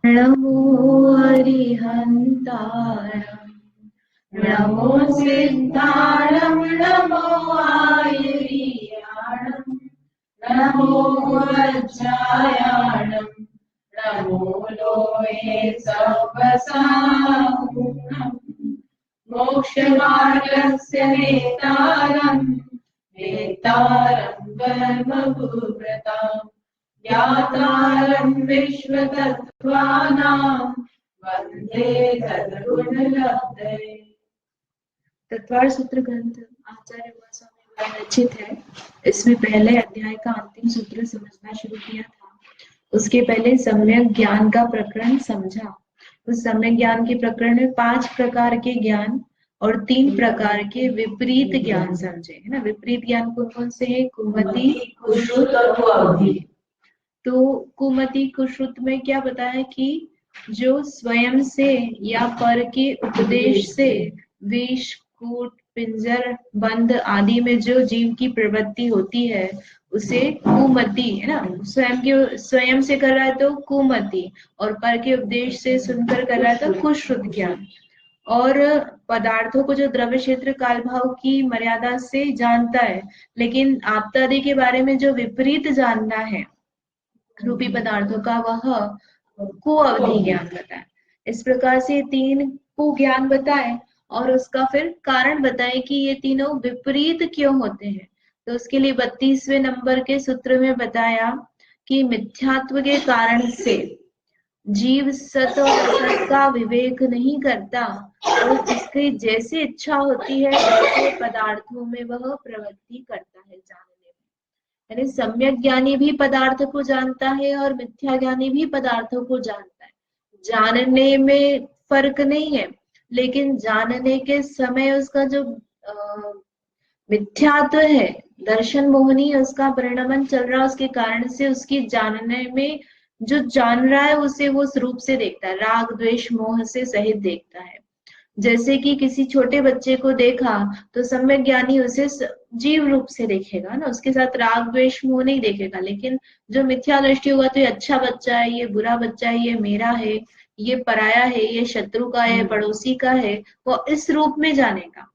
नमो अरिहन्तारम् नमो सिद्धारम् नमो आयुर्याणम् नमो वज्रायाणम् नमो लोहे सवसाहुणम् मोक्षमार्गस्य नेतारम् नेतारम् कर्मभूभृताम् ज्ञातारम् विश्वतत्त्वानां वन्दे तद्गुणलब्धये। तत्वार सूत्र ग्रंथ आचार्य गोस्वामी द्वारा रचित है। इसमें पहले अध्याय का अंतिम सूत्र समझना शुरू किया था। उसके पहले सम्यक ज्ञान का प्रकरण समझा। उस सम्यक ज्ञान के प्रकरण में 5 प्रकार के ज्ञान और 3 प्रकार के विपरीत ज्ञान समझे, है ना। विपरीत ज्ञान कौन कौन से है? कुमति, कुश्रुत और कुअवधि। तो कुमति कुश्रुत में क्या बताया कि जो स्वयं से या पर के उपदेश से विष, कूट, पिंजर, बंद आदि में जो जीव की प्रवृत्ति होती है उसे कुमति, है ना। स्वयं से कर रहा है तो कुमति, और पर के उपदेश से सुनकर कर रहा है तो कुश्रुत ज्ञान। और पदार्थों को जो द्रव्य क्षेत्र काल भाव की मर्यादा से जानता है, लेकिन आपदादि के बारे में जो विपरीत जानना है रूपी पदार्थों का, वह कुअवधि ज्ञान बताए। इस प्रकार से 3 को ज्ञान बताए और उसका फिर कारण बताए कि ये तीनों विपरीत क्यों होते हैं। तो उसके लिए 32वें नंबर के सूत्र में बताया कि मिथ्यात्व के कारण से जीव सत और असत का विवेक नहीं करता और जिसकी जैसी इच्छा होती है वैसे पदार्थों में वह प्रवृत्ति करता है जानने में। यानी सम्यक ज्ञानी भी पदार्थ को जानता है और मिथ्या ज्ञानी भी पदार्थों को जानता है। जानने में फर्क नहीं है, लेकिन जानने के समय उसका जो मिथ्यात्व है, दर्शन मोहनी उसका परिणमन चल रहा है, उसके कारण से उसकी जानने में जो जान रहा है उसे वो उस रूप से देखता है, राग द्वेष मोह से सहित देखता है। जैसे कि किसी छोटे बच्चे को देखा तो सम्यक ज्ञानी उसे जीव रूप से देखेगा ना, उसके साथ राग द्वेष मोह नहीं देखेगा। लेकिन जो मिथ्या दृष्टि होगा तो ये अच्छा बच्चा है, ये बुरा बच्चा है, ये मेरा है, ये पराया है, ये शत्रु का है, पड़ोसी का है, वो इस रूप में जानेगा।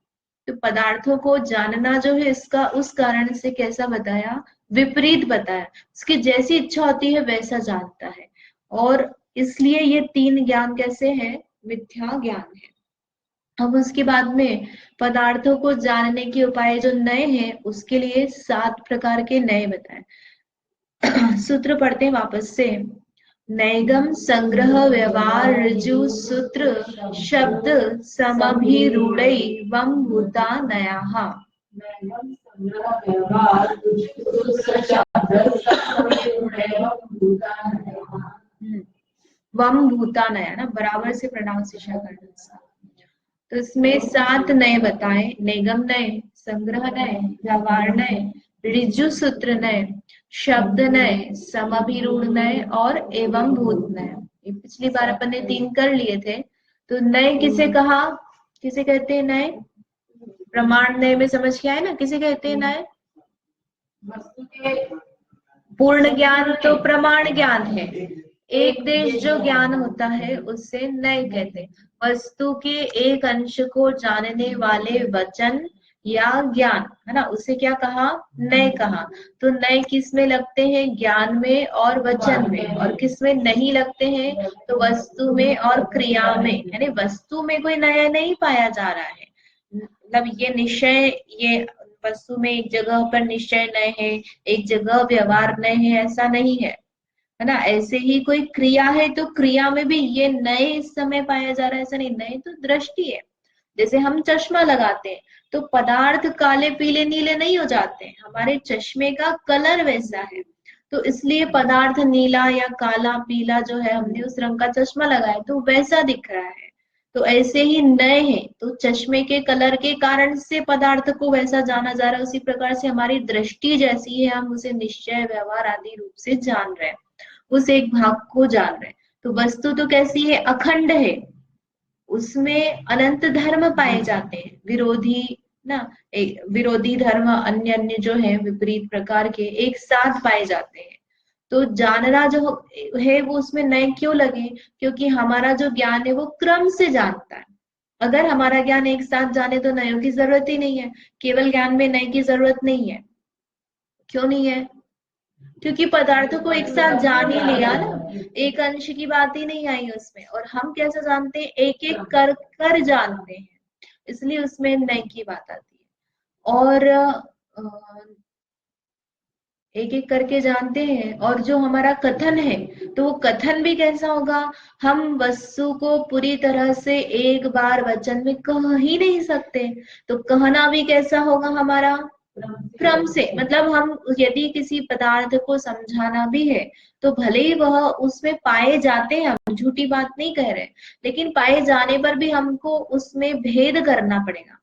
तो पदार्थों को जानना जो है इसका उस कारण से कैसा बताया? विपरीत बताया। उसकी जैसी इच्छा होती है वैसा जानता है, और इसलिए ये 3 ज्ञान कैसे है? मिथ्या ज्ञान है। अब उसके बाद में पदार्थों को जानने के उपाय जो नए हैं उसके लिए 7 प्रकार के नए बताए। सूत्र पढ़ते हैं वापस से। नैगम संग्रह व्यवहार ऋजु सूत्र शब्द समभिरूढ़ैवं भूता नयाः। वम भूता नया ना, बराबर से प्रोनाउंसिएशन करना। तो इसमें 7 नए बताए। निगम नए, संग्रह नए, व्यवहार नए, ऋजु सूत्र नए, शब्द नए, समभिरूढ़ नए और एवं भूत नए। ये पिछली बार अपन ने 3 कर लिए थे। तो नए किसे कहा? किसे कहते हैं नए? प्रमाण नए में समझ के आए ना, किसे कहते हैं नए? पूर्ण ज्ञान तो प्रमाण ज्ञान है। एक देश जो ज्ञान होता है उससे नए कहते हैं। वस्तु के एक अंश को जानने वाले वचन या ज्ञान, है ना, उसे क्या कहा? नए कहा। तो नए किस में लगते हैं? ज्ञान में और वचन में। और किस में नहीं लगते हैं? तो वस्तु में और क्रिया में। यानी वस्तु में कोई नया नहीं पाया जा रहा है। मतलब ये निश्चय, ये वस्तु में एक जगह पर निश्चय नए है, एक जगह व्यवहार नए है, ऐसा नहीं है, है ना। ऐसे ही कोई क्रिया है तो क्रिया में भी ये नए इस समय पाया जा रहा है, ऐसा नहीं। नए तो दृष्टि है। जैसे हम चश्मा लगाते हैं तो पदार्थ काले पीले नीले नहीं हो जाते, हमारे चश्मे का कलर वैसा है। तो इसलिए पदार्थ नीला या काला पीला जो है, हमने उस रंग का चश्मा लगाया तो वैसा दिख रहा है। तो ऐसे ही नए हैं तो चश्मे के कलर के कारण से पदार्थ को वैसा जाना जा रहा है। उसी प्रकार से हमारी दृष्टि जैसी है, हम उसे निश्चय व्यवहार आदि रूप से जान रहे हैं, उस एक भाग को जान रहे हैं। तो वस्तु तो कैसी है? अखंड है, उसमें अनंत धर्म पाए जाते हैं, विरोधी ना, एक विरोधी धर्म अन्य अन्य जो है विपरीत प्रकार के एक साथ पाए जाते हैं। तो जानना जो है वो उसमें नए क्यों लगे, क्योंकि हमारा जो ज्ञान है वो क्रम से जानता है। अगर हमारा ज्ञान एक साथ जाने तो नयों की जरूरत ही नहीं है, केवल ज्ञान में नए की जरूरत नहीं है। क्यों नहीं है? क्योंकि पदार्थों को एक साथ जान ही लिया ना, एक अंश की बात ही नहीं आई उसमें। और हम कैसे जानते हैं? एक एक कर कर जानते हैं, इसलिए उसमें नए की बात आती है। और एक एक करके जानते हैं। और जो हमारा कथन है, तो वो कथन भी कैसा होगा? हम वस्तु को पूरी तरह से एक बार वचन में कह ही नहीं सकते, तो कहना भी कैसा होगा हमारा? क्रम से। मतलब हम यदि किसी पदार्थ को समझाना भी है, तो भले ही वह उसमें पाए जाते हैं, हम झूठी बात नहीं कह रहे, लेकिन पाए जाने पर भी हमको उसमें भेद करना पड़ेगा।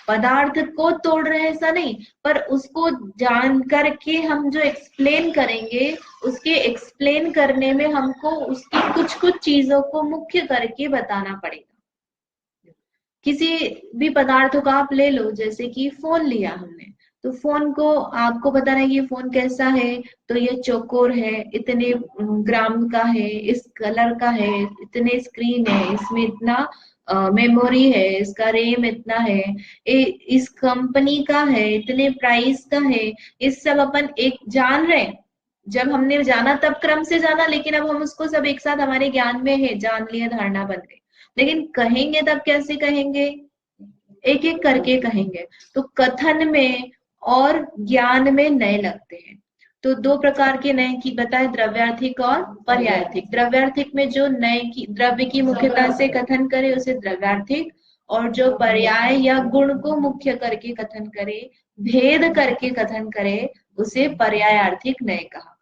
पदार्थ को तोड़ रहे ऐसा नहीं, पर उसको जान करके हम जो एक्सप्लेन करेंगे, उसके एक्सप्लेन करने में हमको उसकी कुछ कुछ चीजों को मुख्य करके बताना पड़ेगा। किसी भी पदार्थ को आप ले लो, जैसे कि फोन लिया हमने, तो फोन को आपको बताना है ये फोन कैसा है, तो ये चौकोर है, इतने ग्राम का है, इस कलर का है, इतने स्क्रीन है, इसमें इतना मेमोरी है, इसका रैम इतना है, इस कंपनी का है, इतने प्राइस का है। इस सब अपन एक जान रहे हैं। जब हमने जाना तब क्रम से जाना, लेकिन अब हम उसको सब एक साथ हमारे ज्ञान में है, जान लिया, धारणा बन गई। लेकिन कहेंगे तब कैसे कहेंगे? एक एक करके कहेंगे। तो कथन में और ज्ञान में नए लगते हैं। तो दो प्रकार के नए की बताए, द्रव्यार्थिक और पर्यायर्थिक। द्रव्यार्थिक में जो नए की द्रव्य की मुख्यता से कथन करे उसे द्रव्यार्थिक, और जो पर्याय या गुण को मुख्य करके कथन करे, भेद करके कथन करे, उसे पर्यायार्थिक नए कहा।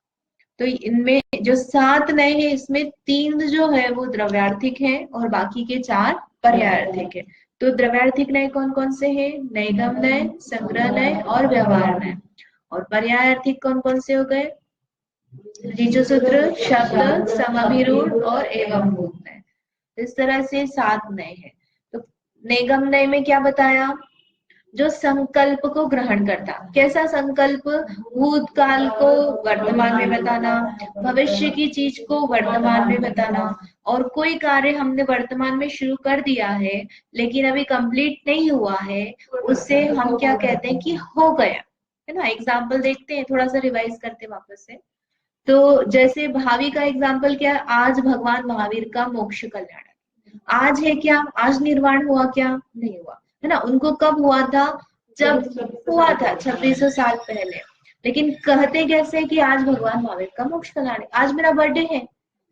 तो इनमें जो 7 नए हैं, इसमें 3 जो है वो द्रव्यार्थिक है और बाकी के 4 पर्यायार्थिक है। तो द्रव्यार्थिक नए कौन कौन से हैं? नैगम नए, संग्रह नए और व्यवहार नए। और पर्यायार्थिक कौन कौन से हो गए? ऋजुसूत्र, शब्द, समाभिरूढ़ और एवं भूत नए। इस तरह से 7 नए हैं। तो नेगम नए में क्या बताया? जो संकल्प को ग्रहण करता। कैसा संकल्प? भूतकाल को वर्तमान में बताना, भविष्य की चीज को वर्तमान में बताना। और कोई कार्य हमने वर्तमान में शुरू कर दिया है लेकिन अभी कंप्लीट नहीं हुआ है, उससे हम क्या कहते हैं? कि हो गया। है ना? एग्जाम्पल देखते हैं, थोड़ा सा रिवाइज करते हैं वापस से। तो जैसे भावी का एग्जाम्पल क्या? आज भगवान महावीर का मोक्ष कल्याण। आज है क्या? आज निर्वाण हुआ क्या? नहीं हुआ। है ना? उनको कब हुआ था? जब हुआ था 2600 साल पहले। लेकिन कहते कैसे कि आज भगवान महावीर का मोक्ष कल्याण है, आज मेरा बर्थडे है,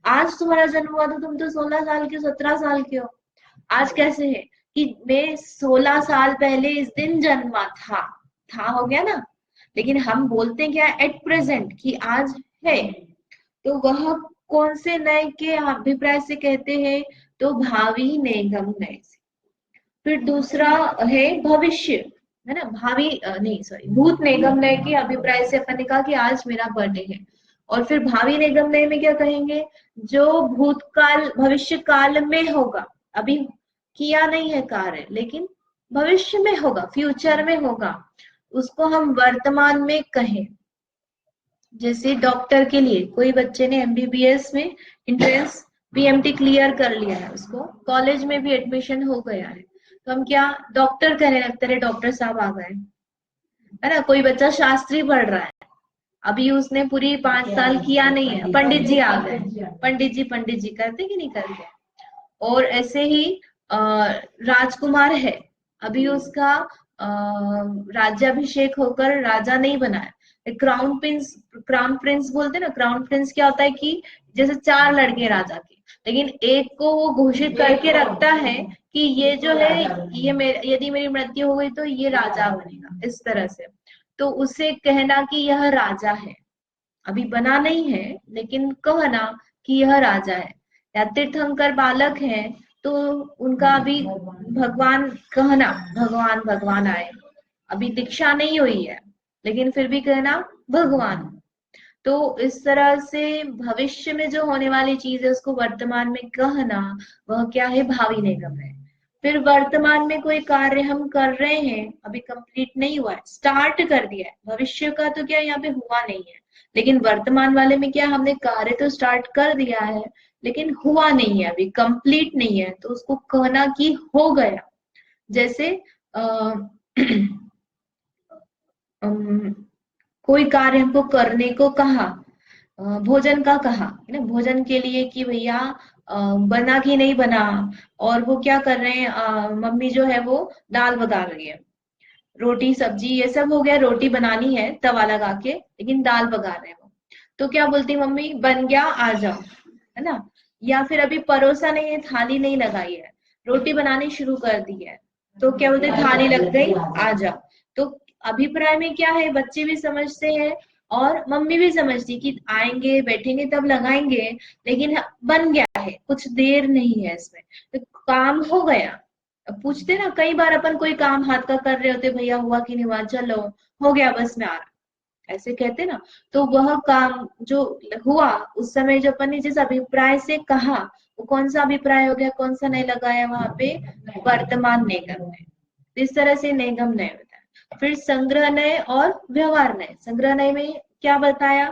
आज तुम्हारा जन्म हुआ था, तुम तो 16 साल के 17 साल के हो। आज कैसे है कि मैं 16 साल पहले इस दिन जन्मा था हो गया ना। लेकिन हम बोलते हैं क्या? एट प्रेजेंट, कि आज है। तो वह कौन से नए के अभिप्राय से कहते हैं? तो भावी नेगम नए से। फिर दूसरा है भविष्य। है ना? भावी नहीं, सॉरी, भूत नेगम नए के अभिप्राय से अपन ने कहा कि आज मेरा बर्थडे है। और फिर भावी निगम नए में क्या कहेंगे? जो भूतकाल भविष्य काल में होगा, अभी किया नहीं है कार्य, लेकिन भविष्य में होगा, फ्यूचर में होगा, उसको हम वर्तमान में कहें। जैसे डॉक्टर के लिए कोई बच्चे ने एमबीबीएस में एंट्रेंस पीएमटी क्लियर कर लिया है, उसको कॉलेज में भी एडमिशन हो गया है, तो हम क्या डॉक्टर कहने लगते हैं? डॉक्टर साहब आ गए। है ना? कोई बच्चा शास्त्री पढ़ रहा है, अभी उसने पूरी 5 साल किया नहीं है, पंडित जी आ गए। पंडित जी करते कि नहीं करते? और ऐसे ही राजकुमार है, अभी उसका राज्याभिषेक होकर राजा नहीं बना है, क्राउन प्रिंस बोलते ना। क्राउन प्रिंस क्या होता है? कि जैसे 4 लड़के राजा के, लेकिन एक को वो घोषित करके रखता है कि ये जो है, ये यदि मेरी मृत्यु हो गई तो ये राजा बनेगा, इस तरह से। तो उसे कहना कि यह राजा है, अभी बना नहीं है, लेकिन कहना कि यह राजा है। या तीर्थंकर बालक हैं, तो उनका अभी भगवान कहना, भगवान भगवान आए, अभी दीक्षा नहीं हुई है, लेकिन फिर भी कहना भगवान। तो इस तरह से भविष्य में जो होने वाली चीज है उसको वर्तमान में कहना, वह क्या है? भावी निगम है। फिर वर्तमान में कोई कार्य हम कर रहे हैं, अभी कंप्लीट नहीं हुआ है, स्टार्ट कर दिया है, भविष्य का तो क्या यहाँ पे हुआ नहीं है, लेकिन वर्तमान वाले में क्या हमने कार्य तो स्टार्ट कर दिया है लेकिन हुआ नहीं है, अभी कंप्लीट नहीं है, तो उसको कहना कि हो गया। जैसे कोई कार्य हमको करने को कहा, भोजन का कहा है ना, भोजन के लिए कि भैया बना कि नहीं बना, और वो क्या कर रहे हैं, मम्मी जो है वो दाल बना रही है, रोटी सब्जी ये सब हो गया, रोटी बनानी है तवा लगा के, लेकिन दाल पका रहे हैं वो, तो क्या बोलती मम्मी, बन गया आ जाओ, है ना। या फिर अभी परोसा नहीं है, थाली नहीं लगाई है, रोटी बनानी शुरू कर दी है, तो क्या बोलते, थाली लग गई आ जाओ। तो अभिप्राय में क्या है, बच्चे भी समझते हैं और मम्मी भी समझती कि आएंगे बैठेंगे तब लगाएंगे, लेकिन बन गया है, कुछ देर नहीं है इसमें, तो काम हो गया। अब पूछते ना, कई बार अपन कोई काम हाथ का कर रहे होते, भैया हुआ कि नहीं हुआ, चलो हो गया बस में आ रहा, ऐसे कहते ना। तो वह काम जो हुआ उस समय जो अपन ने जिस अभिप्राय से कहा, वो कौन सा अभिप्राय हो गया, कौन सा नहीं लगाया वहां पे, वर्तमान निगम नय। इस तरह से निगम नय होता है। फिर संग्रह नय और व्यवहार नय। संग्रह नय में क्या बताया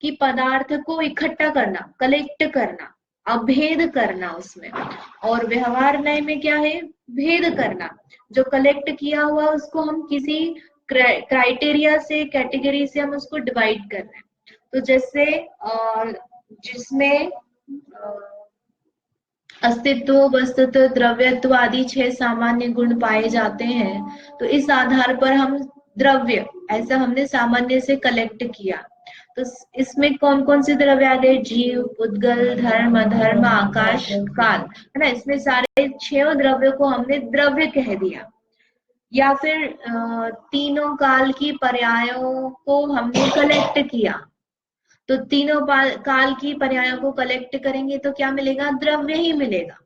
कि पदार्थ को इकट्ठा करना, कलेक्ट करना, अभेद करना उसमें, और व्यवहार नय में क्या है, भेद करना, जो कलेक्ट किया हुआ उसको हम किसी क्राइटेरिया से, कैटेगरी से हम उसको डिवाइड कर रहे हैं। तो जैसे जिसमें अस्तित्व, वस्तुत्व, द्रव्यत्व आदि 6 सामान्य गुण पाए जाते हैं, तो इस आधार पर हम द्रव्य ऐसा हमने सामान्य से कलेक्ट किया। तो इसमें कौन कौन से द्रव्य आ गए, जीव, उद्गल, धर्म, अधर्म, आकाश, काल, है ना। इसमें सारे 6 द्रव्यों को हमने द्रव्य कह दिया। या फिर तीनों काल की पर्यायों को हमने कलेक्ट किया, तो तीनों काल की पर्यायों को कलेक्ट करेंगे तो क्या मिलेगा, द्रव्य ही मिलेगा।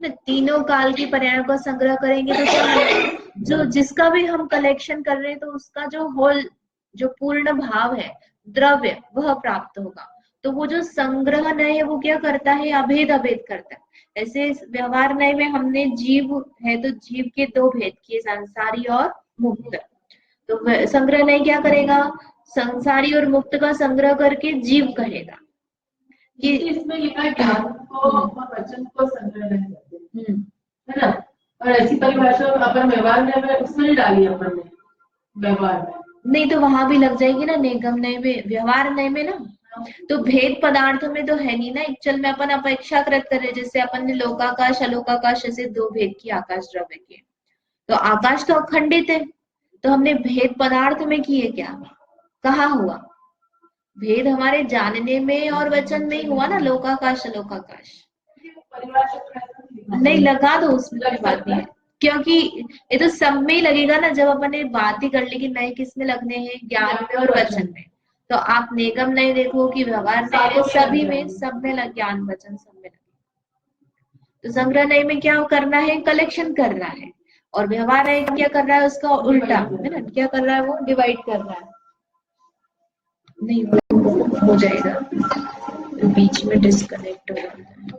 तीनों काल की पर्यायों का संग्रह करेंगे तो क्या मिलेगा, जो जिसका भी हम कलेक्शन कर रहे हैं तो उसका जो होल, जो पूर्ण भाव है, द्रव्य, वह प्राप्त होगा। तो वो जो संग्रह नय है वो क्या करता है, अभेद अभेद करता है। ऐसे व्यवहार नय में हमने जीव है तो जीव के 2 भेद किए, संसारी और मुक्त। तो संग्रह नय क्या करेगा, संसारी और मुक्त का संग्रह करके जीव कहेगा कि इसमें लिखा है ज्ञान को और वचन को संग्रह नहीं करते, है ना। और ऐसी परिभाषा अपन व्यवहार में उसमें नहीं डाली अपन ने, व्यवहार में नहीं तो वहां भी लग जाएगी ना, निगम नय में, व्यवहार नय में ना। तो भेद पदार्थों में तो है नहीं ना, एक्चुअल में अपन अपेक्षाकृत कर रहे, जैसे अपन ने लोकाकाश अलोकाकाश ऐसे 2 भेद किए आकाश द्रव्य के, तो आकाश तो अखंडित है, तो हमने भेद पदार्थ में किए क्या, कहाँ हुआ भेद, हमारे जानने में और वचन में ही हुआ ना, लोकाकाश अलोकाकाश। नहीं लगा दो, उसमें कोई बात नहीं है, क्योंकि ये तो सब में ही लगेगा ना, जब अपन ने बात ही कर ली कि नए किस में लगने हैं, ज्ञान में और वचन में। तो आप निगम नहीं देखो कि व्यवहार नहीं, सभी में, सब में लग, ज्ञान वचन सब में लगे। तो संग्रह नय में क्या करना है, कलेक्शन करना है, और व्यवहार नय क्या कर रहा है, उसका उल्टा, है ना, क्या कर रहा है वो, डिवाइड कर रहा है। नहीं हो जाएगा, बीच में डिस्कनेक्ट हो जाता है।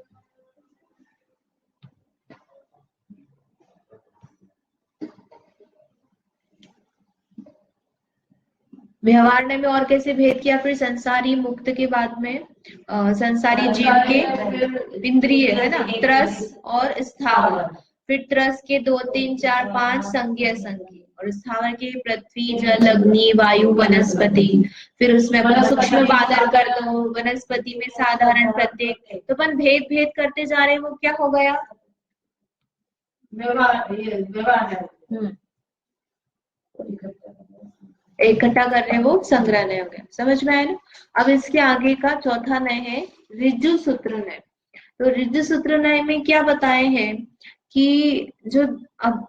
व्यवहार में और कैसे भेद किया, फिर संसारी मुक्त के बाद में संसारी जीव के इंद्रिय, है ना, त्रस और स्थावर, फिर त्रस के 2 3 4 5 संज्ञा संज्ञी, और स्थावर के पृथ्वी, जल, अग्नि, वायु, वनस्पति, फिर उसमें अपन सूक्ष्म बादल कर दो, वनस्पति में साधारण प्रत्येक, तो अपन भेद भेद करते जा रहे हैं, वो क्या हो गया, व्यवहार है। इकट्ठा कर रहे हैं, वो संग्रह नय हो गया। समझ में आया ना। अब इसके आगे का चौथा नय है ऋजु सूत्र नय। तो ऋजु सूत्र नय में क्या बताए हैं कि जो अब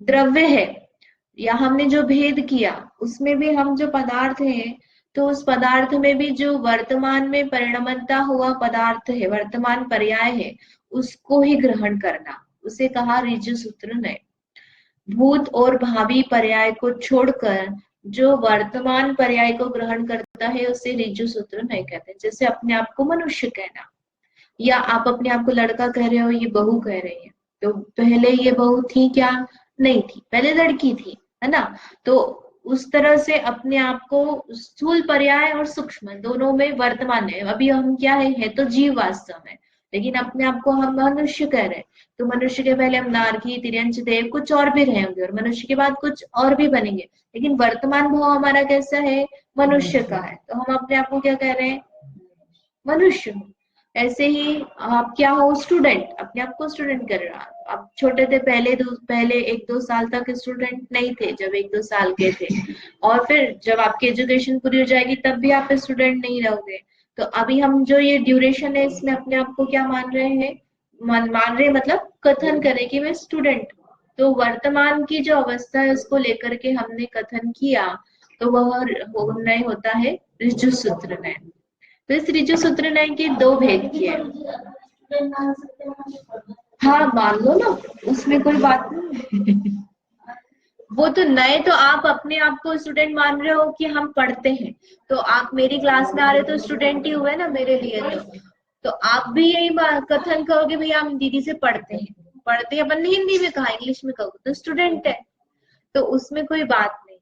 द्रव्य है या हमने जो भेद किया, उसमें भी हम जो पदार्थ है, तो उस पदार्थ में भी जो वर्तमान में परिणमता हुआ पदार्थ है, वर्तमान पर्याय है, उसको ही ग्रहण करना, उसे कहा ऋजु सूत्र नय। भूत और भावी पर्याय को छोड़कर जो वर्तमान पर्याय को ग्रहण करता है उसे ऋजु सूत्र नय कहते हैं। जैसे अपने आप को मनुष्य कहना, या आप अपने आप को लड़का कह रहे हो, ये बहू कह रही है, तो पहले ये बहू थी क्या? नहीं थी, पहले लड़की थी, है ना। तो उस तरह से अपने आप को स्थूल पर्याय और सूक्ष्म दोनों में वर्तमान है। अभी हम क्या है तो जीव वास्तव में, लेकिन अपने आप को हम मनुष्य कह रहे हैं। तो मनुष्य के पहले हम नारकी, तिर्यंच, देव कुछ और भी रहे होंगे, और मनुष्य के बाद कुछ और भी बनेंगे, लेकिन वर्तमान भाव हमारा कैसा है? मनुष्य का है। तो हम अपने आप को क्या कह रहे हैं? मनुष्य हूँ। ऐसे ही आप क्या हो? स्टूडेंट, अपने आप को स्टूडेंट कर रहा। आप छोटे थे, पहले 1-2 साल तक स्टूडेंट नहीं थे, जब 1-2 साल के थे, और फिर जब आपकी एजुकेशन पूरी हो जाएगी तब भी आप स्टूडेंट नहीं रहोगे। तो अभी हम जो ये ड्यूरेशन है इसमें अपने आप को क्या मान रहे हैं? मान रहे मतलब कथन करें कि मैं स्टूडेंट हूँ। तो वर्तमान की जो अवस्था है उसको लेकर के हमने कथन किया, तो वह निर्णय होता है ऋजु सूत्र न्याय। तो इस ऋजु सूत्र न्याय के दो भेद किए। हाँ मान लो ना, उसमें कोई बात नहीं है। वो तो नए, तो आप अपने आप को स्टूडेंट मान रहे हो कि हम पढ़ते हैं, तो आप मेरी क्लास में आ रहे हो तो स्टूडेंट ही हुए ना मेरे लिए। तो आप भी यही कथन कहोगे भैया हम दीदी से पढ़ते हैं, पढ़ते हैं अपन ने हिंदी में कहा, इंग्लिश में कहो तो स्टूडेंट है। तो उसमें कोई बात नहीं।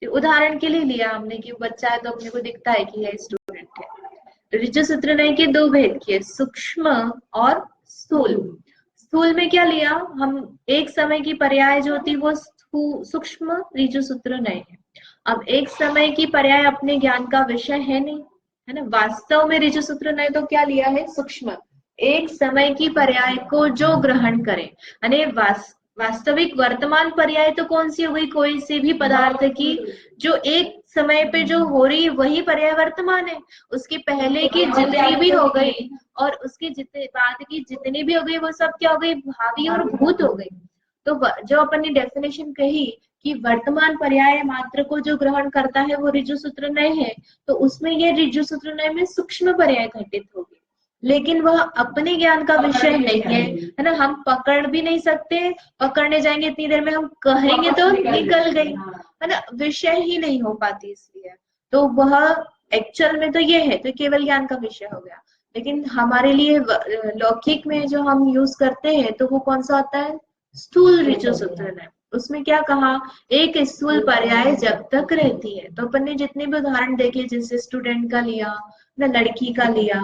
तो उदाहरण के लिए लिया हमने कि बच्चा है तो अपने को दिखता है कि है स्टूडेंट है। तो ऋजु सूत्र न्याय के दो भेद किए, सूक्ष्म और स्थूल। स्थूल में क्या लिया हम? एक समय की पर्याय जो होती वो सूक्ष्म ऋजु सूत्र न्याय है। अब एक समय की पर्याय अपने ज्ञान का विषय है नहीं, है ना। वास्तव में ऋजु सूत्र न्याय तो क्या लिया है? सूक्ष्म, एक समय की पर्याय को जो ग्रहण करे, यानी वास्तविक वर्तमान पर्याय तो कौन सी हो गई? कोई से भी पदार्थ की जो एक समय पे जो हो रही वही पर्याय वर्तमान है। उसके पहले की जितनी भी हो गई और उसके जितने बाद की जितनी भी हो गई वो सब क्या हो गई? भावी और भूत हो गई। तो जो अपन ने डेफिनेशन कही कि वर्तमान पर्याय मात्र को जो ग्रहण करता है वो ऋजु सूत्र न्याय है, तो उसमें ये ऋजु सूत्र न्याय में सूक्ष्म पर्याय घटित होगी, लेकिन वह अपने ज्ञान का विषय नहीं है ना। हम पकड़ भी नहीं सकते, पकड़ने जाएंगे इतनी देर में हम कहेंगे तो निकल गई, है ना, विषय ही नहीं हो पाती इसलिए। तो वह एक्चुअल में तो ये है, तो केवल ज्ञान का विषय हो गया। लेकिन हमारे लिए लौकिक में जो हम यूज करते हैं तो वो कौन सा होता है? स्थूल ऋजु सूत्र है। उसमें क्या कहा? एक स्थूल पर्याय जब तक रहती है, तो अपन ने जितने भी उदाहरण देखे, जैसे स्टूडेंट का लिया ना, लड़की का लिया,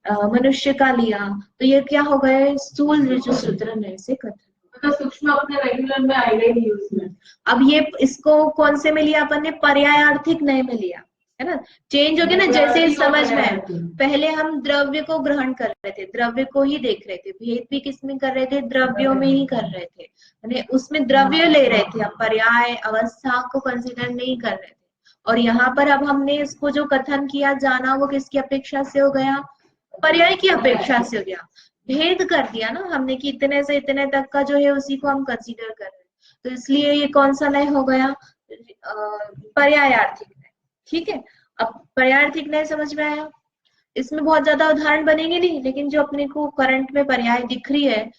मनुष्य का लिया, तो ये क्या हो गए? स्थूल ऋजु सूत्र न्याय से कथन। तो सूक्ष्म अपने रेगुलर में आएगा ही नहीं उसमें। अब ये इसको कौन से में लिया अपन ने? पर्यायार्थिक न्याय में लिया, है ना। चेंज हो गया ना, जैसे इस समझ में पहले हम द्रव्य को ग्रहण कर रहे थे, द्रव्य को ही देख रहे थे, भेद भी किसमें कर रहे थे? द्रव्यों में ही कर रहे थे, यानी उसमें द्रव्य ले रहे थे, अब पर्याय अवस्था को कंसिडर नहीं कर रहे थे। और यहाँ पर अब हमने इसको जो कथन किया जाना, वो किसकी अपेक्षा से हो गया? पर्याय की अपेक्षा से हो गया। भेद कर दिया ना हमने कि इतने से इतने तक का जो है उसी को हम कंसीडर कर रहे हैं, तो इसलिए ये कौन सा न्याय हो गया? पर्यायार्थिक न्याय। ठीक है, अब पर्यायार्थिक न्याय समझ में आया। इसमें बहुत ज्यादा उदाहरण बनेंगे नहीं, लेकिन जो अपने को करंट में पर्याय दिख रही है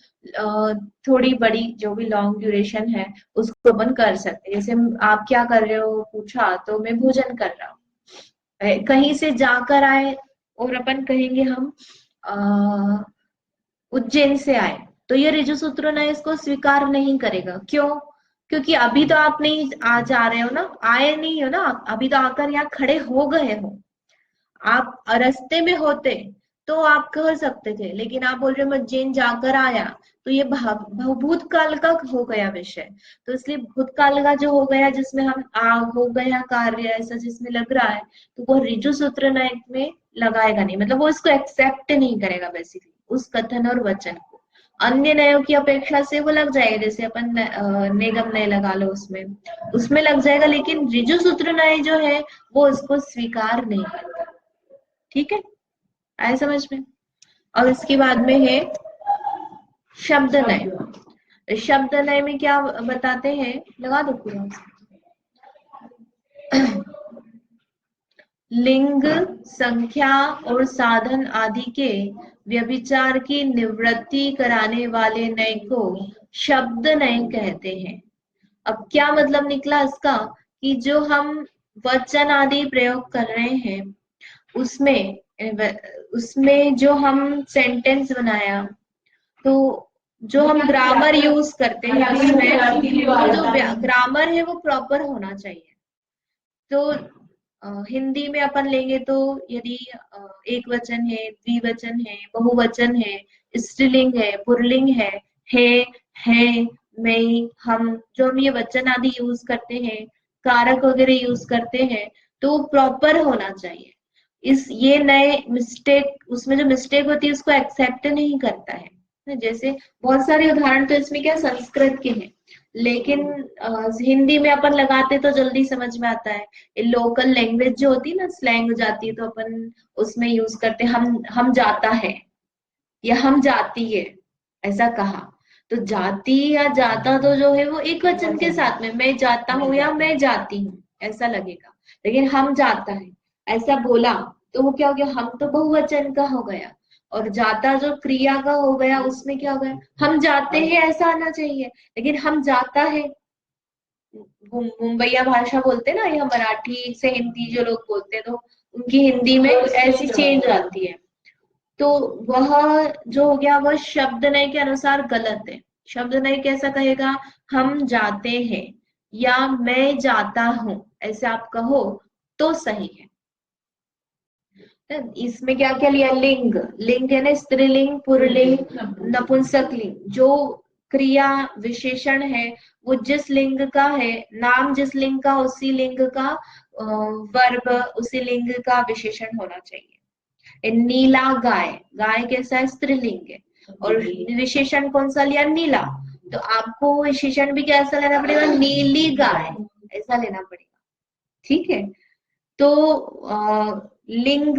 थोड़ी बड़ी, जो भी लॉन्ग ड्यूरेशन है उसको अपन कर सकते हैं। जैसे आप क्या कर रहे हो पूछा, तो मैं भोजन कर रहा हूँ। कहीं से जाकर आए और अपन कहेंगे हम उज्जैन से आए, तो ये ऋजु सूत्र न्याय इसको स्वीकार नहीं करेगा। क्यों? क्योंकि अभी तो आप नहीं आ जा रहे हो ना, आए नहीं हो ना, अभी तो आकर यहाँ खड़े हो गए हो। आप रास्ते में होते तो आप कह सकते थे, लेकिन आप बोल रहे हो मैं उज्जैन जाकर आया, तो ये भूतकाल का हो गया विषय। तो इसलिए भूतकाल का जो हो गया, जिसमें हम हो गया कार्य ऐसा जिसमें लग रहा है, तो वो ऋजु सूत्र न्याय में लगाएगा नहीं, मतलब वो इसको एक्सेप्ट नहीं करेगा बेसिकली, उस कथन और वचन को। अन्य न्यायों की अपेक्षा से वो लग जाएगा, जैसे अपन निगम न्याय लगा लो, उसमें लग जाएगा, लेकिन ऋजु सूत्र न्याय जो है वो इसको स्वीकार नहीं करता। ठीक है, आए समझ में। और इसके बाद में है शब्द न्याय। शब्द न्याय में क्या बताते हैं? लगा दो पूरा। लिंग, संख्या और साधन आदि के व्यभिचार की निवृत्ति कराने वाले न्याय को शब्द न्याय कहते हैं। अब क्या मतलब निकला इसका? कि जो हम वचन आदि प्रयोग कर रहे हैं उसमें जो हम सेंटेंस बनाया, तो जो हम ग्रामर यूज करते हैं उसमें, वो जो ग्रामर है वो प्रॉपर होना चाहिए। तो हिंदी में अपन लेंगे तो यदि एक वचन है, द्विवचन है, बहुवचन है, स्त्रीलिंग है, पुल्लिंग है, मैं, हम, जो हम ये वचन आदि यूज करते हैं, कारक वगैरह यूज करते हैं, तो प्रॉपर होना चाहिए। ये नए मिस्टेक, उसमें जो मिस्टेक होती है उसको एक्सेप्ट नहीं करता है। जैसे बहुत सारे उदाहरण तो इसमें क्या संस्कृत के हैं, लेकिन हिंदी में अपन लगाते तो जल्दी समझ में आता है। लोकल लैंग्वेज जो होती है ना, स्लैंग हो जाती है, तो अपन उसमें यूज करते, हम जाता है या हम जाती है, ऐसा कहा। तो जाती या जाता तो जो है वो एक वचन के साथ में, मैं जाता हूँ या मैं जाती हूँ ऐसा लगेगा। लेकिन हम जाता है ऐसा बोला तो वो क्या हो गया, हम तो बहुवचन का हो गया, और जाता जो क्रिया का हो गया, उसमें क्या हो गया, हम जाते हैं ऐसा आना चाहिए, लेकिन हम जाता है। मुंबईया भाषा बोलते हैं ना, या मराठी से हिंदी जो लोग बोलते हैं, तो उनकी हिंदी में ऐसी चेंज आती है। तो वह जो हो गया वह शब्द नय के अनुसार गलत है। शब्द नय कैसा कहेगा, हम जाते हैं या मैं जाता हूं, ऐसे आप कहो तो सही है। इसमें क्या क्या लिया, लिंग, लिंग है ना, स्त्रीलिंग, पुल्लिंग, नपुंसकलिंग। जो क्रिया विशेषण है वो जिस लिंग का है, नाम जिस लिंग का उसी लिंग का वर्ब उसी लिंग का विशेषण होना चाहिए। नीला गाय, गाय कैसा है, स्त्रीलिंग है, और विशेषण कौन सा लिया, नीला, तो आपको विशेषण भी कैसा लेना पड़ेगा, नीली गाय ऐसा लेना पड़ेगा। ठीक है। तो लिंग,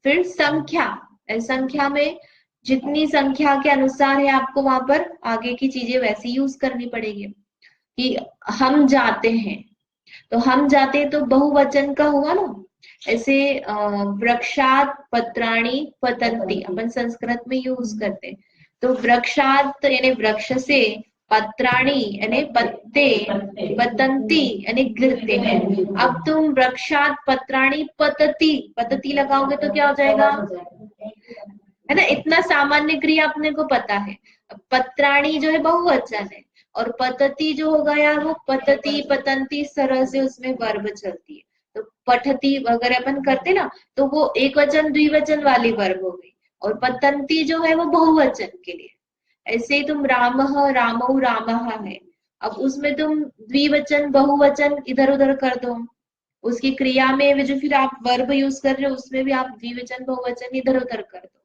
फिर संख्या, संख्या में जितनी संख्या के अनुसार है आपको वहां पर आगे की चीजें वैसी यूज करनी पड़ेगी। कि हम जाते हैं, तो हम जाते हैं तो बहुवचन का हुआ ना। ऐसे वृक्षात पत्राणि पतंती अपन संस्कृत में यूज करते हैं। तो वृक्षात यानी वृक्ष से, पत्राणि यानी पत्ते, पतंती यानी गिरते हैं। अब तुम वृक्षात पत्राणि पतती, पतती लगाओगे तो क्या हो जाएगा, है ना, इतना सामान्य क्रिया अपने को पता है। पत्राणी जो है बहुवचन है, और पतती जो हो गया वो पतती पतंती, इस तरह से उसमें वर्ब चलती है। तो पठती अगर अपन करते ना, तो वो एक वचन द्विवचन वाली वर्ब हो गई, और पतंती जो है वो बहुवचन के लिए। ऐसे ही तुम रामः रामौ रामः है, अब उसमें तुम द्विवचन बहुवचन इधर उधर कर दो, उसकी क्रिया में भी जो फिर आप वर्ब यूज कर रहे हो उसमें भी आप द्विवचन बहुवचन इधर उधर कर दो,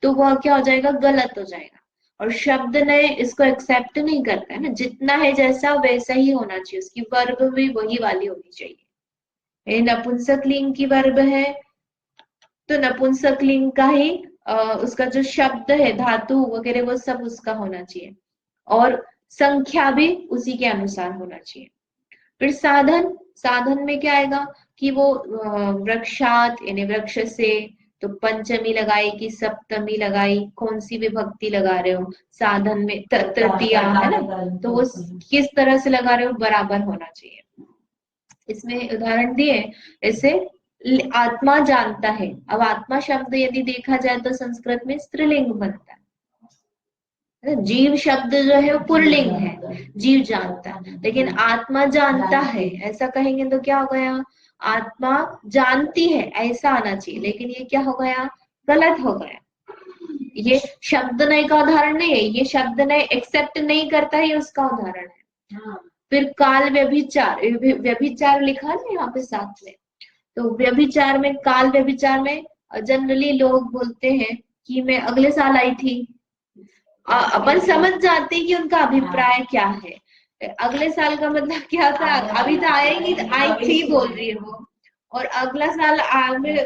तो वह क्या हो जाएगा, गलत हो जाएगा। और शब्द ने इसको एक्सेप्ट नहीं करता है ना, जितना है जैसा वैसा ही होना चाहिए, उसकी वर्ब भी वही वाली होनी चाहिए। नपुंसक लिंग की वर्ब है तो नपुंसक लिंग का ही उसका जो शब्द है, धातु वगैरह वो सब उसका होना चाहिए, और संख्या भी उसी के अनुसार होना चाहिए। फिर साधन, साधन में क्या आएगा कि वो वृक्षात यानी वृक्ष से, तो पंचमी लगाई कि सप्तमी लगाई, कौन सी विभक्ति लगा रहे हो, साधन में तृतीया है ना, तो वो किस तरह से लगा रहे हो, बराबर होना चाहिए। इसमें उदाहरण दिए, जैसे आत्मा जानता है। अब आत्मा शब्द यदि देखा जाए तो संस्कृत में स्त्रीलिंग बनता है। जीव शब्द जो है वो पुल्लिंग है, जीव जानता है, लेकिन आत्मा जानता है ऐसा कहेंगे तो क्या हो गया, आत्मा जानती है ऐसा आना चाहिए, लेकिन ये क्या हो गया, गलत हो गया। ये शब्द नय का उदाहरण नहीं है, ये शब्द नय एक्सेप्ट नहीं करता है, उसका उदाहरण है। फिर काल व्यभिचार, व्यभिचार लिखा है यहाँ पे साथ में, तो व्यभिचार में, काल व्यभिचार में जनरली लोग बोलते हैं कि मैं अगले साल आई थी। अपन समझ जाते हैं कि उनका अभिप्राय क्या है। अगले साल का मतलब क्या था, अभी तो आएगी, आई थी बोल रही है वो, और अगला साल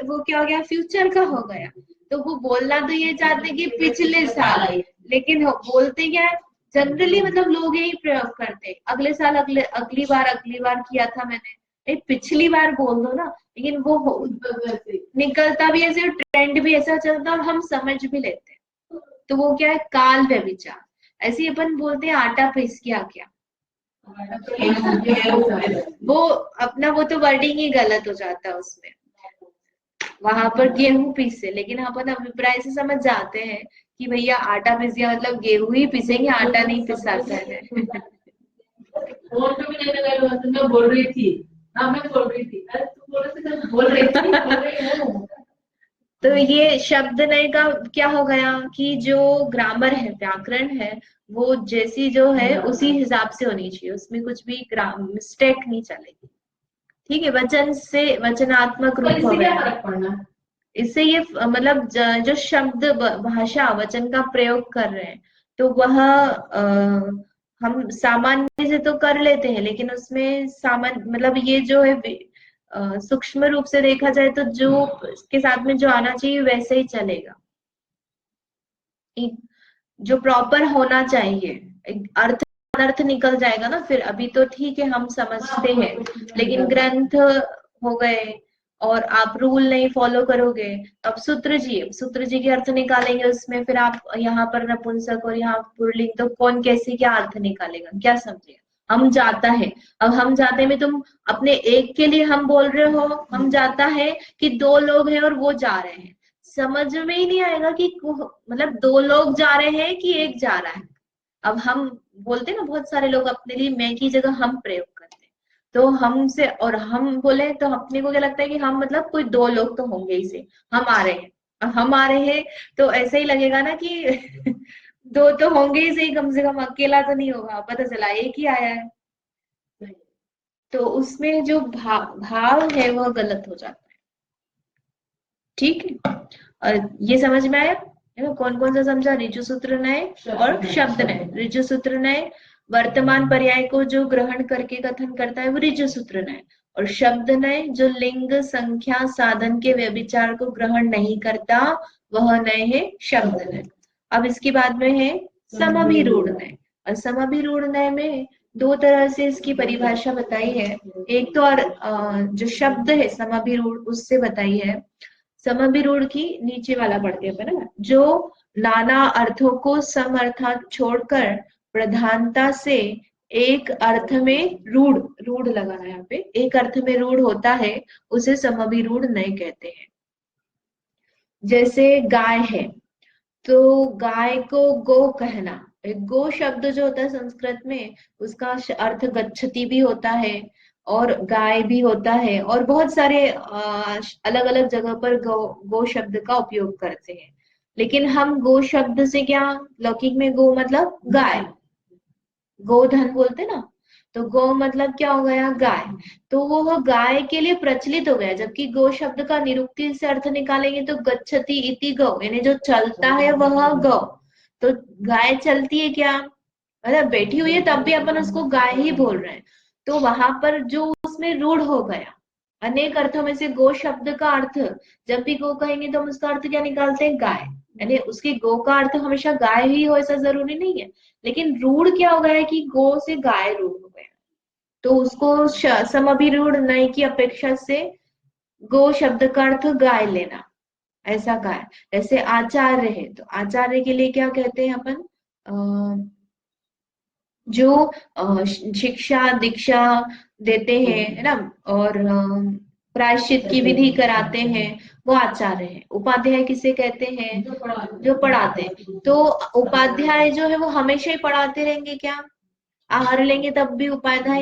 वो क्या हो गया, फ्यूचर का हो गया। तो वो बोलना तो ये चाहते कि पिछले साल, लेकिन बोलते क्या है, जनरली मतलब लोग यही प्रयोग करते, अगले साल, अगली बार किया था मैंने, पिछली बार बोल दो ना, लेकिन वो निकलता भी ऐसे, ट्रेंड भी ऐसा चलता और हम समझ भी लेते हैं। तो वो क्या है, काल व्यभिचार। ऐसे ही अपन बोलते हैं आटा पीस के आ गया, वो अपना वो तो वर्डिंग ही गलत हो जाता है उसमें, वहां पर गेहूं पीसे, लेकिन अपन अभिप्राय से समझ जाते हैं कि भैया आटा पिस गया मतलब गेहूं ही पिसेंगे, आटा नहीं पिसाता है। फोन पे भी नहीं लगा, मैं बोल रही थी। हाँ मैं बोल रही थी, अरे तू बोल रही थी, बोल रही थी, बोल रही हूँ। तो ये शब्द नय का क्या हो गया कि जो ग्रामर है, व्याकरण है, वो जैसी जो है उसी हिसाब से होनी चाहिए, उसमें कुछ भी मिस्टेक नहीं चलेगी। ठीक है, वचन से वचनात्मक रूप हो इससे क्या गया। फर्क पड़ना? इससे ये मतलब जो शब्द भाषा वचन का प्रयोग कर रहे हैं, तो वह हम सामान्य से तो कर लेते हैं, लेकिन उसमें सामान्य मतलब ये जो है सूक्ष्म रूप से देखा जाए तो जो इसके साथ में जो आना चाहिए वैसे ही चलेगा। जो प्रॉपर होना चाहिए, अर्थ अनर्थ निकल जाएगा ना फिर। अभी तो ठीक है हम समझते हैं, लेकिन ग्रंथ हो गए और आप रूल नहीं फॉलो करोगे। अब सूत्र जी के अर्थ निकालेंगे उसमें, फिर आप यहाँ पर नपुंसक और यहाँ पुल्लिंग, तो कौन कैसे क्या अर्थ निकालेगा, क्या समझेगा। हम जाता है, अब हम जाते में तुम अपने एक के लिए हम बोल रहे हो, हम जाता है कि दो लोग हैं और वो जा रहे हैं, समझ में ही नहीं आएगा कि मतलब दो लोग जा रहे हैं कि एक जा रहा है। अब हम बोलते हैं ना, बहुत सारे लोग अपने लिए मैं की जगह हम प्रयोग करते हैं, तो हमसे और हम बोले तो अपने को क्या लगता है कि हम मतलब कोई दो लोग तो होंगे ही से, हम आ रहे हैं। अब हम आ रहे हैं तो ऐसे ही लगेगा ना कि दो तो होंगे ही सही, कम से कम अकेला तो नहीं होगा, पता चला एक ही आया है। तो उसमें जो भाव है वह गलत हो जाता है। ठीक है, और ये समझ में आया है ना, कौन कौन सा समझा, ऋजु सूत्र नय और शब्द नय। ऋजु सूत्र नय वर्तमान पर्याय को जो ग्रहण करके कथन करता है वो ऋजु सूत्र नय, और शब्द नय जो लिंग संख्या साधन के व्यभिचार को ग्रहण नहीं करता वह नय है शब्द नय। अब इसके बाद में है समभिरूढ़ नय, और समभिरूढ़ नय में दो तरह से इसकी परिभाषा बताई है। एक तो जो शब्द है समभिरूढ़ उससे बताई है। समभिरूढ़ की नीचे वाला पढ़ते हैं ना, जो नाना अर्थों को सम अर्थात छोड़कर प्रधानता से एक अर्थ में रूढ़, रूढ़ लगाना यहाँ पे, एक अर्थ में रूढ़ होता है, उसे समभिरूढ़ नहीं कहते हैं। जैसे गाय है, तो गाय को गो कहना, गो शब्द जो होता है संस्कृत में उसका अर्थ गच्छति भी होता है और गाय भी होता है, और बहुत सारे अलग अलग जगह पर गो शब्द का उपयोग करते हैं। लेकिन हम गो शब्द से क्या, लौकिक में गो मतलब गाय, गोधन बोलते ना, तो गो मतलब क्या हो गया, गाय। तो वो गाय के लिए प्रचलित हो गया, जबकि गो शब्द का निरुक्ति से अर्थ निकालेंगे तो गच्छति इति गौ, यानी जो चलता है वह गौ। तो गाय चलती है क्या, मतलब बैठी हुई है तब भी अपन उसको गाय ही बोल रहे हैं। तो वहां पर जो उसमें रूढ़ हो गया, अनेक अर्थों में से गो शब्द का अर्थ, जब भी गो कहेंगे तो हम उसका अर्थ क्या निकालते हैं, गाय। यानी उसकी गो का अर्थ हमेशा गाय ही हो ऐसा जरूरी नहीं है, लेकिन रूढ़ क्या हो गया है कि गो से गाय रूढ़ हो गया, तो उसको समभिरूढ़ नहीं की अपेक्षा से गो शब्द का अर्थ गाय लेना, ऐसा गाय। ऐसे आचार्य है, तो आचार्य के लिए क्या कहते हैं अपन, जो शिक्षा दीक्षा देते हैं है ना, और प्रायश्चित की विधि कराते हैं, वो आचार्य है। उपाध्याय किसे कहते हैं, जो पढ़ाते हैं। तो उपाध्याय जो है वो हमेशा ही पढ़ाते रहेंगे क्या, आहार लेंगे तब भी उपाध्याय